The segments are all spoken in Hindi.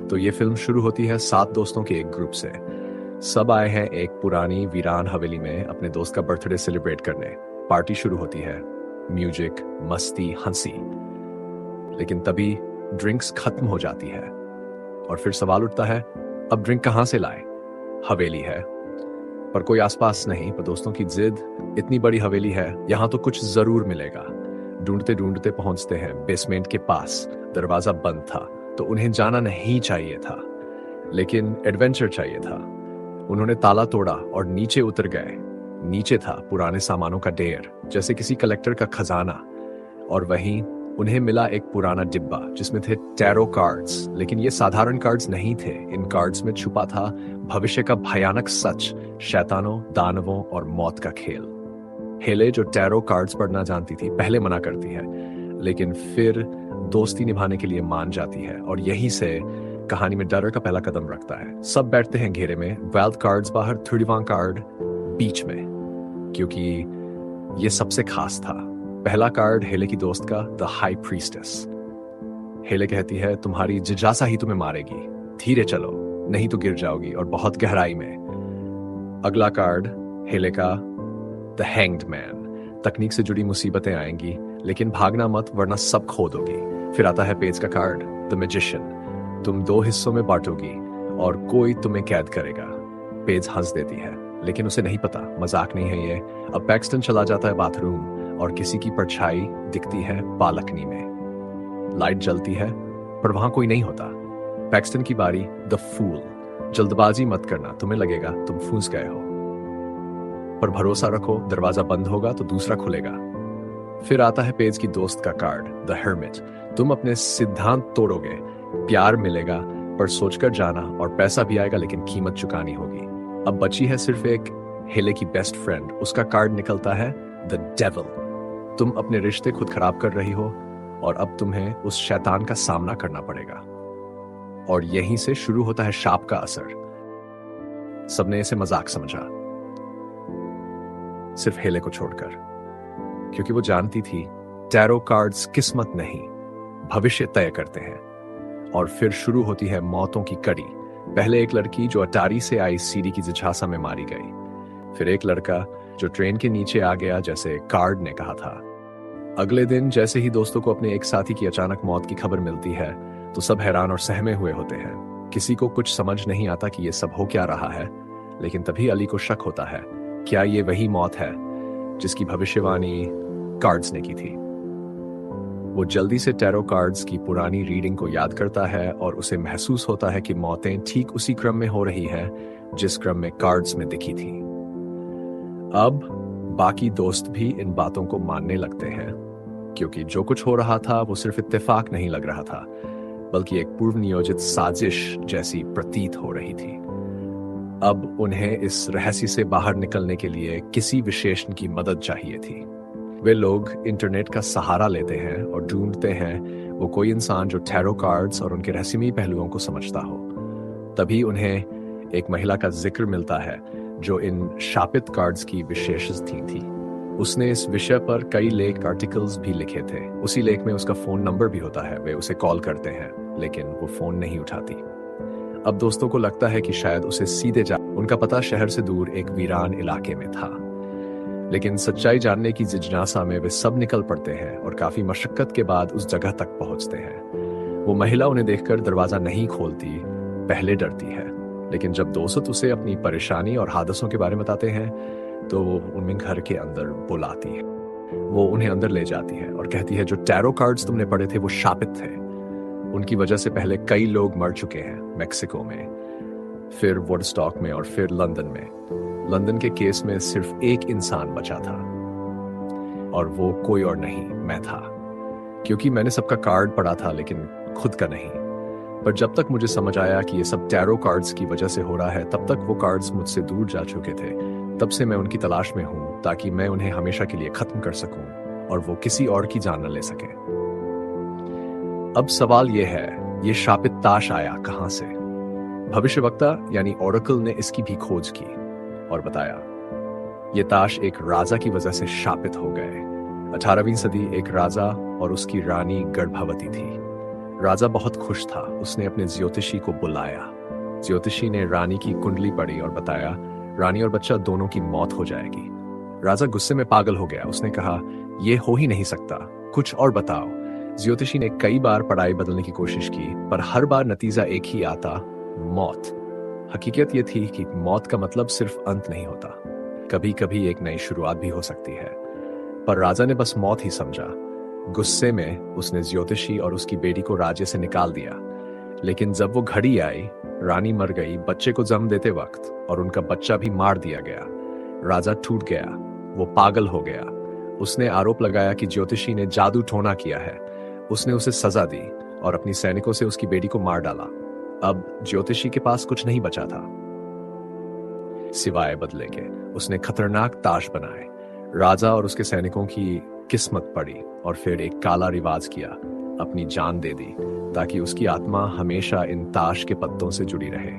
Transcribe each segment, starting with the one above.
तो ये फिल्म शुरू होती है 7 दोस्तों के एक ग्रुप से। सब आए हैं एक पुरानी वीरान हवेली में अपने दोस्त का बर्थडे सेलिब्रेट करने। पार्टी शुरू होती है, म्यूजिक, मस्ती, हंसी। लेकिन तभी ड्रिंक्स खत्म हो जाती है और फिर सवाल उठता है, अब ड्रिंक कहाँ से लाए? हवेली है पर कोई आसपास नहीं। पर दोस्तों की जिद, इतनी बड़ी हवेली है, यहाँ तो कुछ जरूर मिलेगा। ढूंढते ढूंढते पहुंचते हैं बेसमेंट के पास। दरवाजा बंद था तो उन्हें जाना नहीं चाहिए था, लेकिन एडवेंचर चाहिए था। उन्होंने ताला तोड़ा और नीचे उतर गए। नीचे था पुराने सामानों का ढेर, जैसे किसी कलेक्टर का खजाना। और वहीं उन्हें मिला एक पुराना डिब्बा जिसमें थे टैरो कार्ड्स। लेकिन ये साधारण कार्ड्स नहीं थे। इन कार्ड्स में छुपा था भविष्य का भयानक सच, शैतानों, दानवों और मौत का खेल। हेले, जो टैरो कार्ड्स पढ़ना जानती थी, पहले मना करती है, लेकिन फिर दोस्ती निभाने के लिए मान जाती है और यहीं से कहानी में डर का पहला कदम रखता है। सब बैठते हैं घेरे में, वेल्थ कार्ड्स बाहर, 31 कार्ड बीच में, क्योंकि ये सबसे खास था। पहला कार्ड हेले की दोस्त का, द हाई प्रीस्टेस। हेले कहती है, तुम्हारी जिज्ञासा ही तुम्हें मारेगी, धीरे चलो नहीं तो गिर जाओगी, और बहुत गहराई में। अगला कार्ड हेले का, द हैंग्ड मैन। तकनीक से जुड़ी मुसीबतें आएंगी, लेकिन भागना मत वरना सब खो दोगी। फिर आता है पेज का कार्ड, द मैजिशियन। तुम 2 हिस्सों में बांटोगी और कोई तुम्हें कैद करेगा। पेज हंस देती है, लेकिन उसे नहीं पता मजाक नहीं है ये। अब पैक्सटन चला जाता है बाथरूम और किसी की परछाई दिखती है बालकनी में। लाइट जलती है पर वहां कोई नहीं होता। पैक्सटन की बारी, द फूल। जल्दबाजी मत करना, तुम्हें लगेगा तुम फंस गए हो, पर भरोसा रखो, दरवाजा बंद होगा तो दूसरा खुलेगा। फिर आता है पेज की दोस्त का कार्ड, द हर्मिट। तुम अपने सिद्धांत तोड़ोगे, प्यार मिलेगा पर सोचकर जाना, और पैसा भी आएगा लेकिन कीमत चुकानी होगी। अब बची है सिर्फ एक हेले की बेस्ट फ्रेंड। उसका कार्ड निकलता है, द डेविल। तुम अपने रिश्ते खुद खराब कर रही हो और अब तुम्हें उस शैतान का सामना करना पड़ेगा। और यहीं से शुरू होता है शाप का असर। सबने इसे मजाक समझा, सिर्फ हेले को छोड़कर, क्योंकि वो जानती थी टैरो कार्ड्स किस्मत नहीं, भविष्य तय करते हैं। और फिर शुरू होती है मौतों की कड़ी। पहले एक लड़की जो अटारी से आई सीढ़ी की जिछासा में मारी गई। फिर एक लड़का जो ट्रेन के नीचे आ गया, जैसे कार्ड ने कहा था। अगले दिन जैसे ही दोस्तों को अपने एक साथी की अचानक मौत की खबर मिलती है तो सब हैरान और सहमे हुए होते हैं। किसी को कुछ समझ नहीं आता कि ये सब हो क्या रहा है। लेकिन तभी अली को शक होता है, क्या ये वही मौत है जिसकी भविष्यवाणी कार्ड्स ने की थी? वो जल्दी से टैरो कार्ड्स की पुरानी रीडिंग को याद करता है और उसे महसूस होता है कि मौतें ठीक उसी क्रम में हो रही है जिस क्रम में कार्ड्स में दिखी थी। अब बाकी दोस्त भी इन बातों को मानने लगते हैं, क्योंकि जो कुछ हो रहा था वो सिर्फ इत्तेफाक नहीं लग रहा था, बल्कि एक पूर्व नियोजित साजिश जैसी प्रतीत हो रही थी। अब उन्हें इस रहस्य से बाहर निकलने के लिए किसी विशेषण की मदद चाहिए थी। वे लोग इंटरनेट का सहारा लेते हैं और ढूंढते हैं वो कोई इंसान जो टैरो कार्ड्स और उनके रहस्यमयी पहलुओं को समझता हो। तभी उन्हें एक महिला का जिक्र मिलता है जो इन शापित कार्ड्स की विशेषज्ञ थी। उसने इस विषय पर कई लेख, आर्टिकल्स भी लिखे थे। उसी लेख में उसका फोन नंबर भी होता है। वे उसे कॉल करते हैं, लेकिन वो फोन नहीं उठाती। अब दोस्तों को लगता है कि शायद उसे सीधे उनका पता शहर से दूर एक वीरान इलाके में था। लेकिन सच्चाई जानने की जिज्ञासा में वे सब निकल पड़ते हैं और काफी मशक्कत के बाद उस जगह तक पहुंचते हैं। वो महिला उन्हें देखकर दरवाजा नहीं खोलती, पहले डरती है, लेकिन जब दोस्त उसे अपनी परेशानी और हादसों के बारे में बताते हैं तो वो उन्हें घर के अंदर बुलाती है। वो उन्हें अंदर ले जाती है और कहती है, जो टैरो कार्ड्स तुमने पढ़े थे वो शापित थे। उनकी वजह से पहले कई लोग मर चुके हैं, मैक्सिको में, फिर वुडस्टॉक में और फिर लंदन में। लंदन के केस में सिर्फ एक इंसान बचा था और वो कोई और नहीं, मैं था, क्योंकि मैंने सबका कार्ड पढ़ा था लेकिन खुद का नहीं। पर जब तक मुझे समझ आया कि ये सब टैरो कार्ड्स की वजह से हो रहा है, तब तक वो कार्ड्स मुझसे दूर जा चुके थे। तब से मैं उनकी तलाश में हूं ताकि मैं उन्हें हमेशा के लिए खत्म कर सकूं और वो किसी और की जान न ले सके। अब सवाल ये है, ये शापित ताश आया कहां से? भविष्यवक्ता यानी ओरेकल ने इसकी भी खोज की और बताया, ये ताश एक राजा की वजह से शापित हो गए। 18वीं सदी, एक राजा और उसकी रानी गर्भवती थी। राजा बहुत खुश था। उसने अपने ज्योतिषी को बुलाया। ज्योतिषी ने रानी की कुंडली पढ़ी और बताया रानी और बच्चा दोनों की मौत हो जाएगी। राजा गुस्से में पागल हो गया। उसने कहा यह हो ही नहीं सकता, कुछ और बताओ। ज्योतिषी ने कई बार पढ़ाई बदलने की कोशिश की, पर हर बार नतीजा एक ही आता, मौत। हकीकत यह थी कि मौत का मतलब सिर्फ अंत नहीं होता, कभी कभी एक नई शुरुआत भी हो सकती है। पर राजा ने बस मौत ही समझा। गुस्से में उसने ज्योतिषी और उसकी बेटी को राज्य से निकाल दिया। लेकिन जब वो घड़ी आई, रानी मर गई बच्चे को जन्म देते वक्त, और उनका बच्चा भी मार दिया गया। राजा टूट गया, वो पागल हो गया। उसने आरोप लगाया कि ज्योतिषी ने जादू टोना किया है। उसने उसे सजा दी और अपनी सैनिकों से उसकी बेटी को मार डाला। अब ज्योतिषी के पास कुछ नहीं बचा था सिवाय बदले के। उसने खतरनाक ताश बनाए। राजा और उसके सैनिकों की किस्मत पड़ी और फिर एक काला रिवाज किया, अपनी जान दे दी ताकि उसकी आत्मा हमेशा इन ताश के पत्तों से जुड़ी रहे।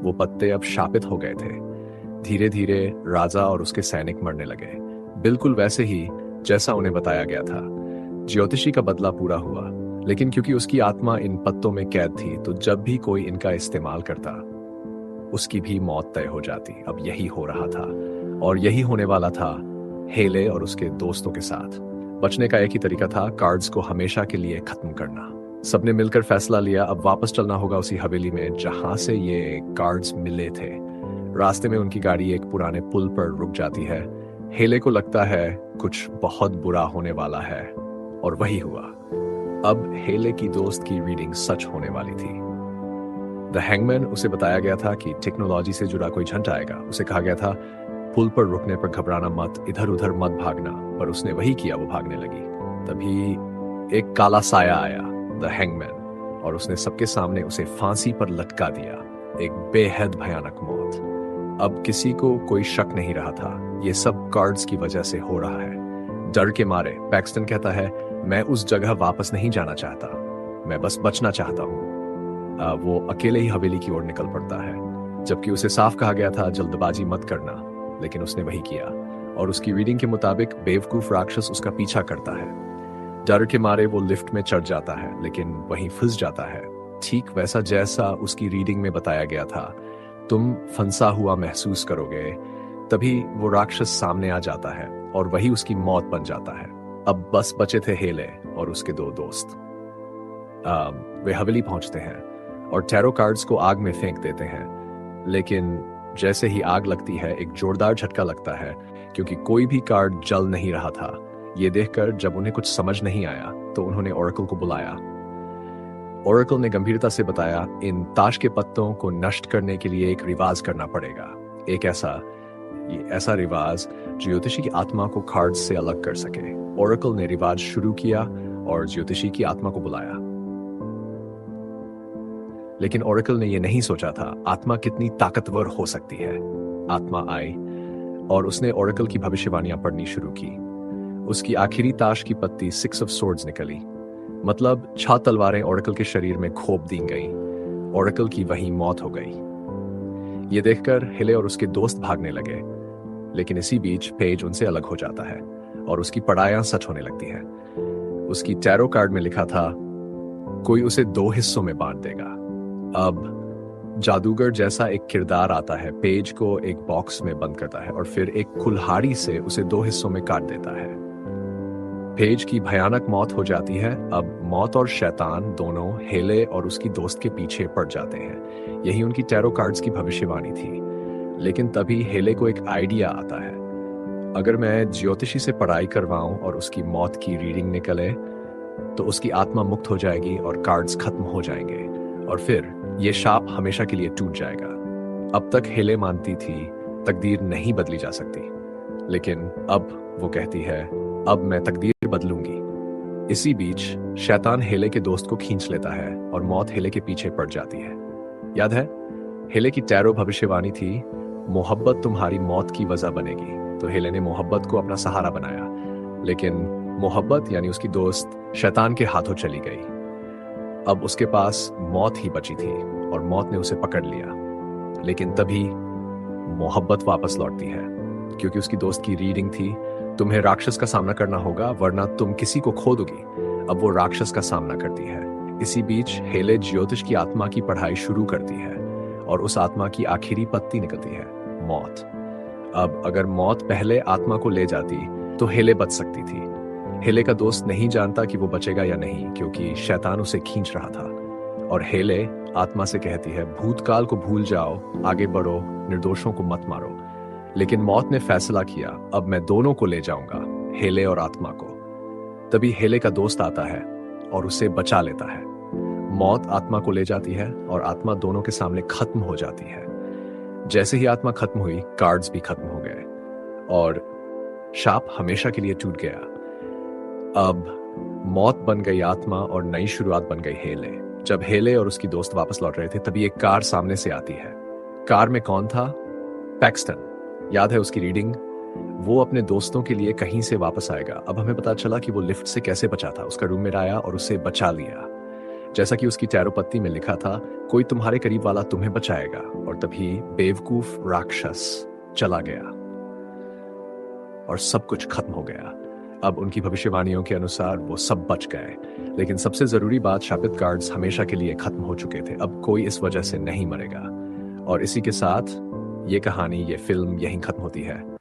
वो पत्ते अब शापित हो गए थे। धीरे धीरे राजा और उसके सैनिक मरने लगे, बिल्कुल वैसे ही जैसा उन्हें बताया गया था। ज्योतिषी का बदला पूरा हुआ, लेकिन क्योंकि उसकी आत्मा इन पत्तों में कैद थी, तो जब भी कोई इनका इस्तेमाल करता, उसकी भी मौत तय हो जाती। अब यही हो रहा था, और यही होने वाला था हेले और उसके दोस्तों के साथ। बचने का एक ही तरीका था, कार्ड्स को हमेशा के लिए खत्म करना। सबने मिलकर फैसला लिया, अब वापस चलना होगा उसी हवेली में जहां से ये कार्ड्स मिले थे। रास्ते में उनकी गाड़ी एक पुराने पुल पर रुक जाती है। हेले को लगता है कुछ बहुत बुरा होने वाला है, और वही हुआ। अब हेले की दोस्त की रीडिंग सच होने वाली थी। द हैंगमैन, उसे बताया गया था कि टेक्नोलॉजी से जुड़ा कोई झंझट आएगा। उसे कहा गया था पुल पर रुकने पर घबराना मत, इधर उधर मत भागना, पर उसने वही किया, वो भागने लगी। तभी एक काला साया आया, द हैंगमैन, और उसने सबके सामने उसे फांसी पर लटका दिया। एक बेहद भयानक मौत। अब किसी को कोई शक नहीं रहा था, ये सब कार्ड्स की वजह से हो रहा है। डर के मारे पैक्सटन कहता है मैं उस जगह वापस नहीं जाना चाहता, मैं बस बचना चाहता हूँ। वो अकेले ही हवेली की ओर निकल पड़ता है, जबकि उसे साफ कहा गया था जल्दबाजी मत करना, लेकिन उसने वही किया। और उसकी रीडिंग के मुताबिक बेवकूफ राक्षस उसका पीछा करता है। डर के मारे वो लिफ्ट में चढ़ जाता है, लेकिन वहीं फंस जाता है, ठीक वैसा जैसा उसकी रीडिंग में बताया गया था। तुम फंसा हुआ महसूस करोगे। तभी वो राक्षस सामने आ जाता है और वही उसकी मौत बन जाता है। अब बस बचे थे हेले और उसके दो दोस्त। वे हवेली पहुंचते हैं और टैरो कार्ड्स को आग में फेंक देते हैं, लेकिन जैसे ही आग लगती है एक जोरदार झटका लगता है, क्योंकि कोई भी कार्ड जल नहीं रहा था। ये देखकर जब उन्हें कुछ समझ नहीं आया, तो उन्होंने ओरेकल को बुलाया। ओरेकल ने गंभीरता से बताया इन ताश के पत्तों को नष्ट करने के लिए एक रिवाज करना पड़ेगा, एक ऐसा रिवाज जो ज्योतिषी की आत्मा को कार्ड्स से अलग कर सके। ओरेकल ने रिवाज शुरू किया और ज्योतिषी की आत्मा को बुलाया, लेकिन ओरेकल ने यह नहीं सोचा था आत्मा कितनी ताकतवर हो सकती है। आत्मा आई और उसने ओरेकल की भविष्यवाणियां पढ़नी शुरू की। उसकी आखिरी ताश की पत्ती 6 ऑफ सोर्ड्स निकली, मतलब 6 तलवारें ओरेकल के शरीर में घोंप दी गईं। ओरेकल की वहीं मौत हो गई। ये देखकर हेले और उसके दोस्त भागने लगे, लेकिन इसी बीच पेज उनसे अलग हो जाता है और उसकी पढ़ाइयां सच होने लगती है। उसकी टैरो कार्ड में लिखा था कोई उसे 2 हिस्सों में बांट देगा। अब जादूगर जैसा एक किरदार आता है, पेज को एक बॉक्स में बंद करता है और फिर एक कुल्हाड़ी से उसे 2 हिस्सों में काट देता है। पेज की भयानक मौत हो जाती है। अब मौत और शैतान दोनों हेले और उसकी दोस्त के पीछे पड़ जाते हैं। यही उनकी टैरो कार्ड्स की भविष्यवाणी थी। लेकिन तभी हेले को एक आइडिया आता है, अगर मैं ज्योतिषी से पढ़ाई करवाऊं और उसकी मौत की रीडिंग निकले, तो उसकी आत्मा मुक्त हो जाएगी और कार्ड्स खत्म हो जाएंगे, और फिर ये शाप हमेशा के लिए टूट जाएगा। अब तक हेले मानती थी तकदीर नहीं बदली जा सकती, लेकिन अब वो कहती है अब मैं तकदीर बदलूंगी। इसी बीच शैतान हेले के दोस्त को खींच लेता है और मौत हेले के पीछे पड़ जाती है। याद है, हेले की टैरो भविष्यवाणी थी मोहब्बत तुम्हारी मौत की वजह बनेगी। तो हेले ने मोहब्बत को अपना सहारा बनाया, लेकिन मोहब्बत यानी उसकी दोस्त शैतान के हाथों चली गई। अब उसके पास मौत ही बची थी और मौत ने उसे पकड़ लिया। लेकिन तभी मोहब्बत वापस लौटती है, क्योंकि उसकी दोस्त की रीडिंग थी तुम्हें राक्षस का सामना करना होगा, वरना तुम किसी को खो दोगी। अब वो राक्षस का सामना करती है। इसी बीच हेले ज्योतिष की आत्मा की पढ़ाई शुरू करती है और उस आत्मा की आखिरी पत्ती निकलती है, मौत। अब अगर मौत पहले आत्मा को ले जाती तो हेले बच सकती थी। हेले का दोस्त नहीं जानता कि वो बचेगा या नहीं, क्योंकि शैतान उसे खींच रहा था। और हेले आत्मा से कहती है, भूतकाल को भूल जाओ, आगे बढ़ो, निर्दोषों को मत मारो। लेकिन मौत ने फैसला किया, अब मैं दोनों को ले जाऊंगा, हेले और आत्मा को। तभी हेले का दोस्त आता है और उसे बचा लेता है। मौत आत्मा को ले जाती है और आत्मा दोनों के सामने खत्म हो जाती है। जैसे ही आत्मा खत्म हुई, कार्ड्स भी खत्म हो गए और शाप हमेशा के लिए टूट गया। अब मौत बन गई आत्मा और नई शुरुआत बन गई हेले। जब हेले और उसकी दोस्त वापस लौट रहे थे, तभी एक कार सामने से आती है। कार में कौन था? पैक्सटन। याद है उसकी रीडिंग? वो अपने दोस्तों के लिए कहीं से वापस आएगा। अब हमें पता चला कि वो लिफ्ट से कैसे बचा था। उसका रूममेट आया और उसे बचा लिया, जैसा कि उसकी टैरो पत्ती में लिखा था, कोई तुम्हारे करीब वाला तुम्हें बचाएगा। और तभी बेवकूफ राक्षस चला गया और सब कुछ खत्म हो गया। अब उनकी भविष्यवाणियों के अनुसार वो सब बच गए, लेकिन सबसे जरूरी बात, शापित कार्ड्स हमेशा के लिए खत्म हो चुके थे। अब कोई इस वजह से नहीं मरेगा। और इसी के साथ ये कहानी, ये फिल्म यहीं खत्म होती है।